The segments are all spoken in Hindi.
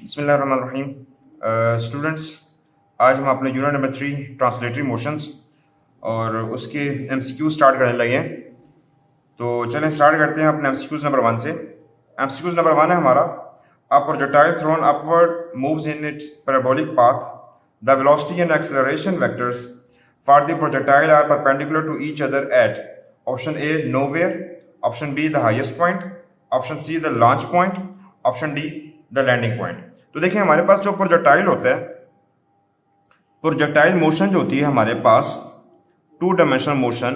बिस्मिल्लाहिर्रहमानिर्रहीम। स्टूडेंट्स, आज हम अपने यूनिट नंबर 3 ट्रांसलेटरी मोशंस और उसके एमसीक्यू स्टार्ट करने लगे हैं। तो चलें स्टार्ट करते हैं अपने एमसीक्यूज नंबर 1 से। एमसीक्यूज नंबर 1 है हमारा, a projectile thrown upward moves in its parabolic path, the velocity and acceleration vectors for the projectile are perpendicular to each other at option A nowhere, option B the highest point, option C the launch point, option D the landing point. तो देखिए हमारे पास जो प्रोजेक्टाइल होता है, प्रोजेक्टाइल मोशन जो होती है हमारे पास टू डायमेंशनल मोशन,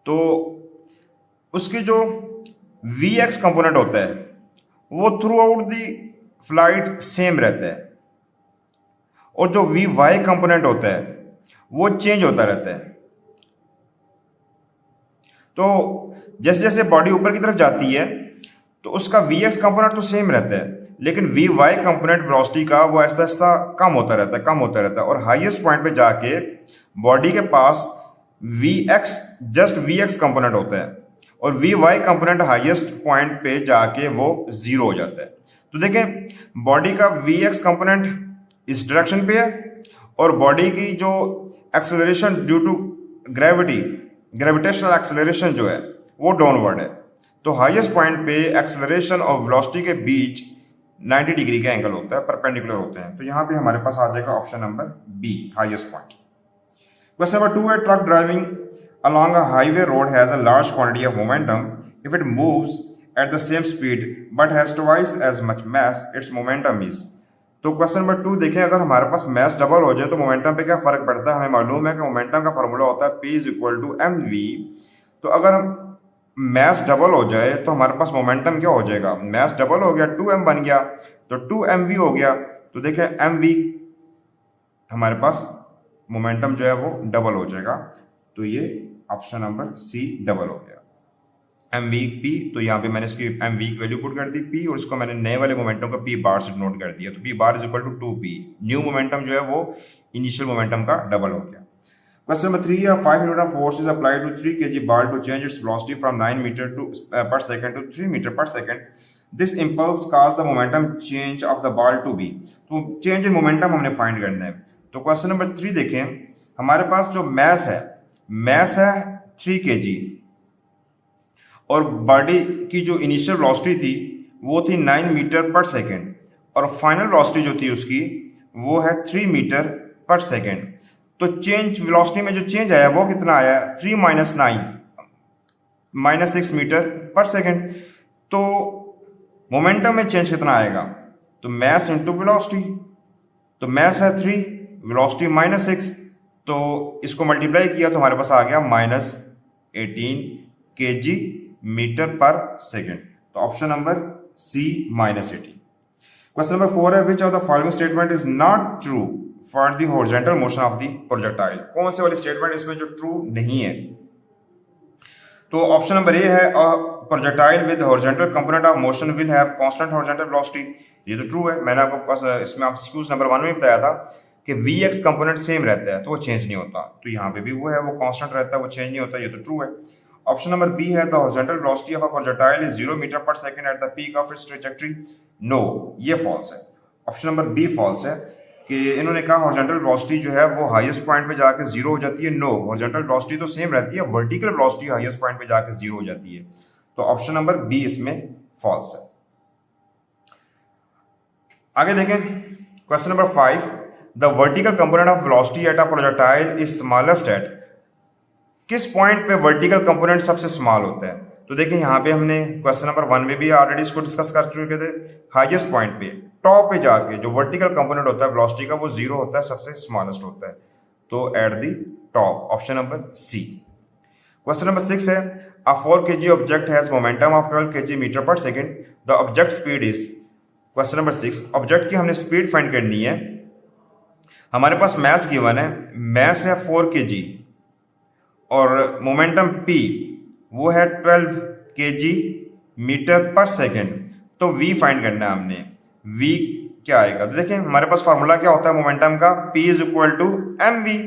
तो उसकी जो वी एक्स कंपोनेंट होता है वो through out the flight same रहता है, और जो वी वाई कंपोनेंट होता है वो चेंज होता रहता है। तो जैसे जैसे बॉडी ऊपर की तरफ जाती है तो उसका वी एक्स कंपोनेंट तो सेम रहता है, लेकिन वी वाई कंपोनेंट वेलोसिटी का वो ऐसा ऐसा कम होता रहता है और हाईएस्ट पॉइंट पे जाके बॉडी के पास V x just V x component होता है और V y component highest point पे जाके वो जीरो हो जाता है। तो देखें बॉडी का वी एक्स कंपोनेंट इस डायरेक्शन पे है और बॉडी की जो acceleration due to gravitational acceleration जो है वो डाउनवर्ड है। तो हाईएस्ट पॉइंट पे एक्सेलरेशन और वेलोसिटी के बीच 90 डिग्री का एंगल होता है, परपेंडिकुलर होते हैं। तो यहाँ पे हमारे पास आ जाएगा option number B, highest point. Question number 2 है, truck driving along a highway road has a large quantity of momentum. If it moves at the same speed but has twice as much mass, its momentum is। तो क्वेश्चन नंबर 2 देखें, अगर हमारे पास मैस डबल हो जाए तो मोमेंटम पे क्या फर्क पड़ता है। हमें मालूम है कि मोमेंटम का फॉर्मूला होता है P is equal to M we. तो अगर मैस डबल हो जाए तो हमारे पास मोमेंटम क्या हो जाएगा, मैस डबल हो गया 2m बन गया तो 2mv हो गया। तो देखें mv हमारे पास मोमेंटम जो है वो डबल हो जाएगा। तो ये ऑप्शन नंबर सी डबल हो गया, एम वी पी। तो यहाँ पे मैंने इसकी एम वी की वैल्यू पुट कर दी पी, और इसको मैंने नए वाले मोमेंटम का पी बार से नोट कर दिया। तो P bar is equal to 2p। New momentum जो है वो इनिशियल मोमेंटम का डबल हो गया। क्वेश्चन नंबर 3 है, 5 newton force is applied to 3 kg ball to change its velocity from 9 meter per second to 3 meter per second. This impulse caused the momentum change of the ball to be। तो चेंज इन मोमेंटम हमने फाइंड करना है। तो क्वेश्चन नंबर 3 देखें, हमारे पास जो मैस है 3 kg और बॉडी की जो इनिशियल वेलोसिटी थी वो थी 9 मीटर पर सेकेंड और फाइनल वेलोसिटी जो थी उसकी वो है 3 मीटर पर सेकेंड। तो चेंज वेलोसिटी में जो चेंज आया वो कितना आया, 3 minus 9 minus 6 metre per second. तो मोमेंटम में चेंज कितना आएगा, तो मैस इंटू वेलोसिटी। तो मैस है 3, वेलोसिटी माइनस 6, तो इसको मल्टीप्लाई किया तो हमारे पास आ गया माइनस 18 kg मीटर पर सेकेंड। तो option number C minus 18। Question number 4 है, which of the following statement is not true for the horizontal motion of the projectile. कौन से वाली स्टेटमेंट इसमें जो ट्रू नहीं है। तो ऑप्शन नंबर ए है, projectile with horizontal component of motion will have constant horizontal velocity. ये तो ट्रू है, मैंने आपको इसमें आप एक्सक्यूज नंबर 1 में बताया था कि वी एक्स कंपोनेंट सेम रहता है तो वो चेंज नहीं होता। तो यहाँ पे भी वो है, वो कांस्टेंट रहता है, वो चेंज नहीं होता। ये तो ट्रू है। ऑप्शन नंबर बी है, the horizontal velocity of a projectile is 0 meter per second at the peak of its trajectory. No, ये फॉल्स है। ऑप्शन नंबर बी फॉल्स है कि इन्होंने कहा हॉरिजॉन्टल वेलोसिटी जो है वो हाईएस्ट पॉइंट पे जाके जीरो हो जाती है। नो, हॉरिजॉन्टल वेलोसिटी तो सेम रहती है, वर्टिकल वेलोसिटी हाईएस्ट पॉइंट पे जाके जीरो हो जाती है। तो ऑप्शन नंबर बी इसमें फॉल्स है। आगे देखें question number 5, the vertical component of velocity at a projectile is smallest at. किस पॉइंट पे वर्टिकल कंपोनेंट सबसे स्मॉल होता है। तो देखिए यहाँ पे हमने क्वेश्चन नंबर 1 में भी ऑलरेडी इसको डिस्कस कर चुके थे। हाईएस्ट पॉइंट पे टॉप पे जाके जो वर्टिकल कंपोनेंट होता है वेलोसिटी का वो जीरो होता है, सबसे स्मॉलेस्ट होता है। तो at the top, option number C. Question number 6 है, a 4 kg object has momentum of 12 kg metre per second, the object speed is. Question number 6, object की हमने स्पीड फाइंड करनी है। हमारे पास मैस गिवन है, मैस है 4 kg और मोमेंटम p वो है 12 kg मीटर पर सेकेंड। तो v फाइंड करना है हमने, v क्या आएगा। तो देखिए हमारे पास फार्मूला क्या होता है मोमेंटम का, p is equal to M we.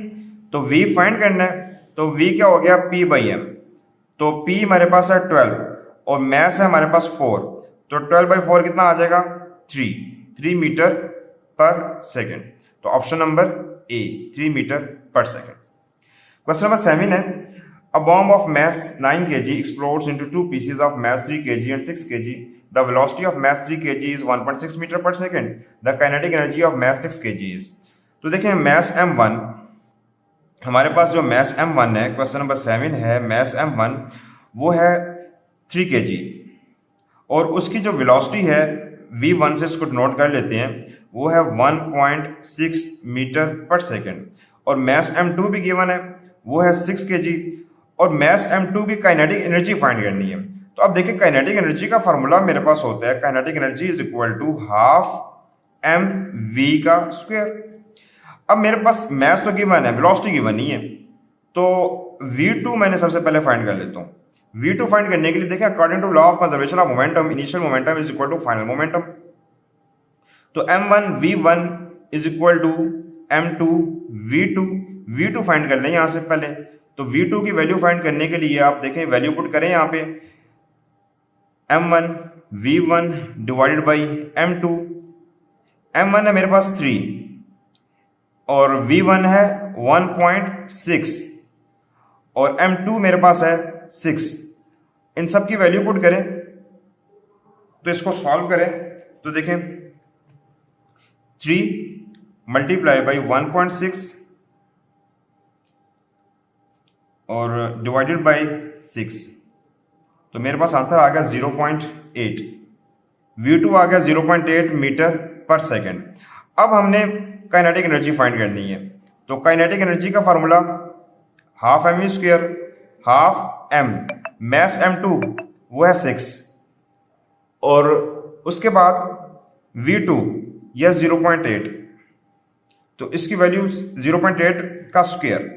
तो v फाइंड करना है, तो v क्या हो गया, p बाई एम। तो p हमारे पास है 12 और मैस है हमारे पास 4, तो 12 बाई 4 कितना आ जाएगा, 3। 3 मीटर पर सेकेंड। तो ऑप्शन नंबर ए 3 metre per second. Question number 7 है A bomb of mass 9 kg explodes into two pieces of mass 3 kg and 6 kg. The velocity of mass 3 kg is 1.6 meter per second. The kinetic energy of mass 6 kg is. तो देखें mass m1, हमारे पास जो mass m1 है, क्वेश्चन नंबर 7 है, mass m1 वो है 3 kg और उसकी जो वेलोसिटी है v1 से इसको नोट कर लेते हैं, वो है 1.6 मीटर पर सेकेंड और mass m2 भी गिवन है, वो है 6 kg और mass m2 की काइनेटिक एनर्जी फाइंड करनी है। तो अब देखिए काइनेटिक एनर्जी का फार्मूला मेरे पास होता है kinetic energy is equal to half m v का स्क्वायर। अब मेरे पास mass तो गिवन है, वेलोसिटी गिवन नहीं है, तो v2 मैंने सबसे पहले फाइंड कर लेता हूं। v2 फाइंड करने के लिए देखिए according to law of conservation of momentum initial momentum is equal to final momentum. तो m1 v1 is equal to m2 v2। v2 find कर लें यहां से पहले, तो v2 की वैल्यू फाइंड करने के लिए आप देखें वैल्यू पुट करें यहाँ पे m1 v1 divided by m2। m1 है मेरे पास 3 और v1 है 1.6 और m2 मेरे पास है 6। इन सब की वैल्यू पुट करें तो इसको सॉल्व करें तो देखें 3 मल्टीप्लाई बाई 1.6 और डिवाइडेड बाई 6, तो मेरे पास आंसर आ गया 0.8। v2 आ गया 0.8 मीटर पर सेकेंड। अब हमने काइनेटिक एनर्जी फाइंड करनी है, तो काइनेटिक एनर्जी का formula half m square half m, mass m2 वो है 6 और उसके बाद v2 यह 0.8, तो इसकी वैल्यू 0.8 का स्क्वायर,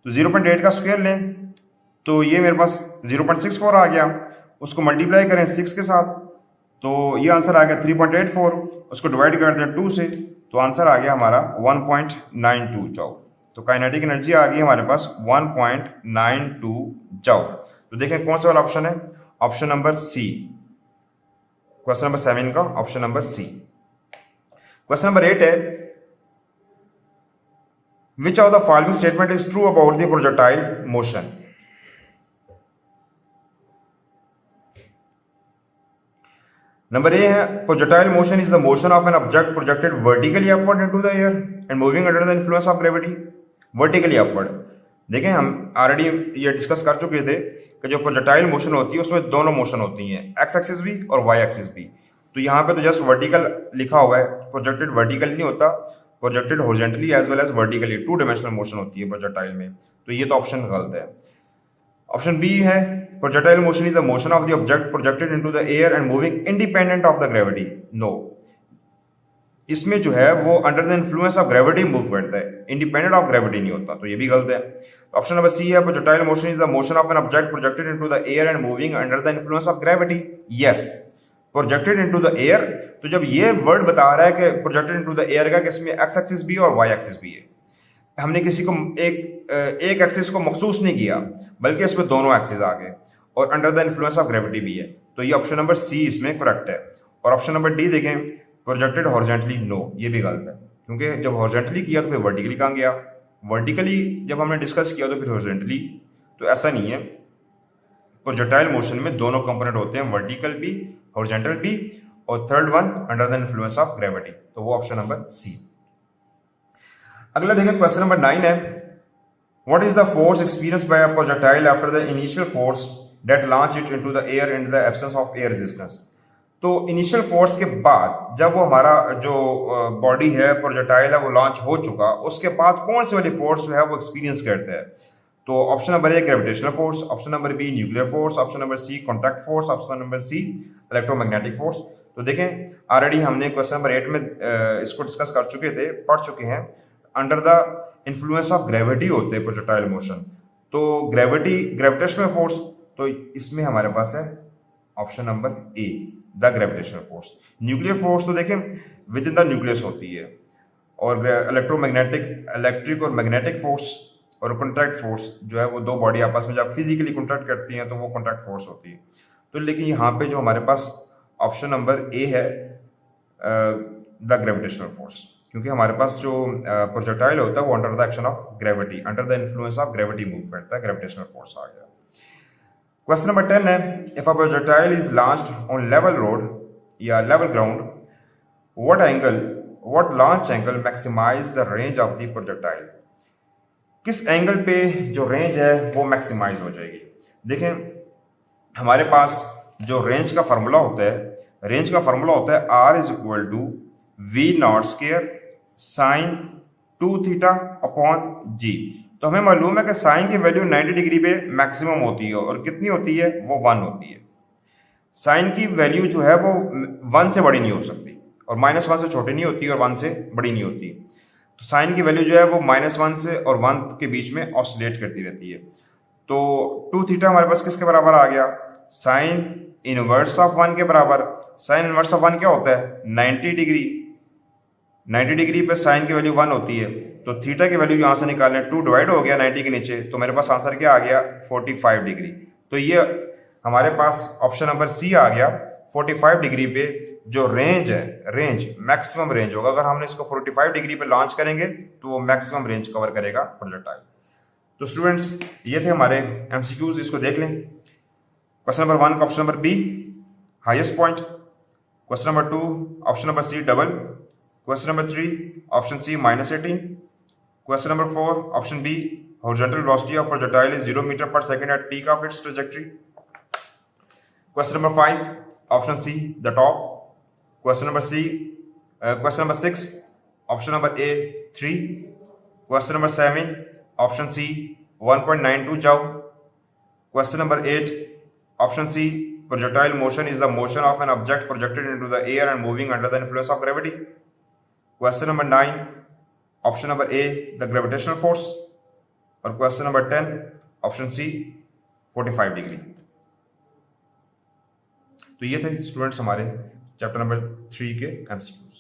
तो 0.8 का स्क्वायर लें तो ये मेरे पास 0.64 आ गया, उसको मल्टीप्लाई करें 6 के साथ तो ये आंसर आ गया 3.84, उसको डिवाइड कर दें 2 से तो आंसर आ गया हमारा 1.92 जॉल। तो काइनेटिक एनर्जी आ गई हमारे पास 1.92 जॉल। तो देखें कौन सा वाला ऑप्शन है, option number C, question number 7 का option number C. Question number 8 है Which of the following statement is true about the projectile motion? Number A है projectile motion is the motion of an object projected vertically upward into the air and moving under the influence of gravity. Vertically upward. देखें हम ऑलरेडी ये डिस्कस कर चुके थे कि जो प्रोजेक्टाइल मोशन होती है उसमें दोनों मोशन होती हैं, एक्स एक्सिस भी और वाई एक्सिस भी। तो यहाँ पे तो जस्ट वर्टिकल लिखा हुआ है, प्रोजेक्टेड वर्टिकल नहीं होता, projected horizontally as well as vertically, 2 dimensional motion होती है प्रोजेक्टाइल में। तो ये तो ऑप्शन गलत है। ऑप्शन बी है projectile motion is the motion of the object projected into the air and moving independent of the gravity. No, इसमें जो है वो under the influence of gravity move करता है, इंडिपेंडेंट ऑफ ग्रेविटी नहीं होता, तो ये भी गलत है। ऑप्शन नंबर सी है projectile motion is the motion of an object projected into the air and moving under the influence of gravity. Yes, projected into the air, तो जब ये वर्ड बता रहा है कि प्रोजेक्टेड इनटू द एयर का कि इसमें एक्स एक्सिस भी है और वाई एक्सिस भी है, हमने किसी को एक एक्सिस को मखसूस नहीं किया बल्कि इसमें दोनों एक्सिस आ गए और under the influence of gravity भी है, तो ये ऑप्शन नंबर सी इसमें करेक्ट है। और ऑप्शन नंबर डी देखें प्रोजेक्टेड हॉरिजॉन्टली, नो, ये भी गलत है क्योंकि जब हॉरिजॉन्टली किया तो फिर वर्टिकली कहाँ गया, वर्टिकली जब हमने डिस्कस किया तो फिर हॉरिजॉन्टली, तो ऐसा नहीं है। प्रोजेक्टाइल मोशन में दोनों कंपोनेंट होते हैं, वर्टिकल भी हॉरिजॉन्टल भी, और third one under the influence of gravity, तो वो ऑप्शन नंबर सी। अगला देखें क्वेश्चन नंबर 9 है what is the force experienced bye a projectile after the initial force that launch it into the air in the absence of air resistance. तो इनिशियल फोर्स के बाद जब वो हमारा जो बॉडी है प्रोजेक्टाइल है वो लॉन्च हो चुका, उसके बाद कौन सी वाली फोर्स जो है वो एक्सपीरियंस करता है। तो option number A gravitational force, option number B nuclear force, option number C contact force, option number C electromagnetic force. तो देखें ऑलरेडी हमने क्वेश्चन नंबर 8 में इसको डिस्कस कर चुके थे, पढ़ चुके हैं। Under the influence of gravity होते हैं प्रोजेक्टाइल मोशन, तो ग्रेविटी ग्रेविटेशनल फोर्स, तो इसमें हमारे पास है option number A the gravitational force. Nuclear force तो देखें विद इन द न्यूक्लियस होती है, और इलेक्ट्रोमैग्नेटिक इलेक्ट्रिक और मैग्नेटिक फोर्स और कॉन्ट्रैक्ट फोर्स जो है वो दो बॉडी आपस में जब फिजिकली कॉन्ट्रैक्ट करती हैं तो वो कॉन्ट्रैक्ट फोर्स होती है। तो लेकिन यहाँ पे जो हमारे पास ऑप्शन नंबर ए है द ग्रेविटेशनल फोर्स, क्योंकि हमारे पास जो प्रोजेक्टाइल होता है वो under the action of gravity, under the influence of gravity move करता है, ग्रेविटेशनल फोर्स आ गया। क्वेश्चन नंबर 10 है, if a projectile is launched on level road या level ground, what launch angle maximize the range of the projectile. किस एंगल पे जो रेंज है वो मैक्सिमाइज हो जाएगी। देखें हमारे पास जो रेंज का फार्मूला होता है, रेंज का फार्मूला होता है R is equal to V naught square sine 2 theta upon G। तो हमें मालूम है कि साइन की वैल्यू 90 डिग्री पे मैक्सिमम होती है, और कितनी होती है, वो 1 होती है। साइन की वैल्यू जो है वो 1 से बड़ी नहीं हो सकती, और -1 से छोटी नहीं होती, और 1 से बड़ी नहीं होती। तो साइन की वैल्यू जो है वो -1 से और 1 के बीच में ऑसिलेट करती रहती है। तो 2 थीटा हमारे पास किसके बराबर आ गया, साइन इनवर्स ऑफ 1 के बराबर। साइन इनवर्स ऑफ 1 क्या होता है, 90 डिग्री। 90 डिग्री पे साइन की वैल्यू 1 होती है, तो थीटा की वैल्यू यहां से निकालें, 2 डिवाइड हो गया 90 के नीचे, तो मेरे पास आंसर क्या आ गया, 45 डिग्री। तो ये हमारे पास ऑप्शन नंबर सी आ गया। 45 डिग्री पे जो रेंज है, रेंज मैक्सिमम रेंज होगा। अगर हमने इसको 45 डिग्री पे लॉन्च करेंगे तो वो मैक्सिमम रेंज कवर करेगा प्रोजेक्टाइल। तो स्टूडेंट्स ये थे हमारे एमसीक्यूज, इसको देख लें। क्वेश्चन नंबर 1 का option number B highest point, question number 2 option number C double, question number 3 option C -18, question number 4 option B horizontal velocity of projectile is 0 meter per second at peak of its trajectory, question number 5 option C the top, question number 6 option number A 3, question number 7 option C 1.92 joule, question number 8 option C projectile motion is the motion of an object projected into the air and moving under the influence of gravity, question number 9 option number A the gravitational force, और question number 10 option C 45 degree. तो ये थे स्टूडेंट्स हमारे चैप्टर नंबर 3 के एमसीक्यूज।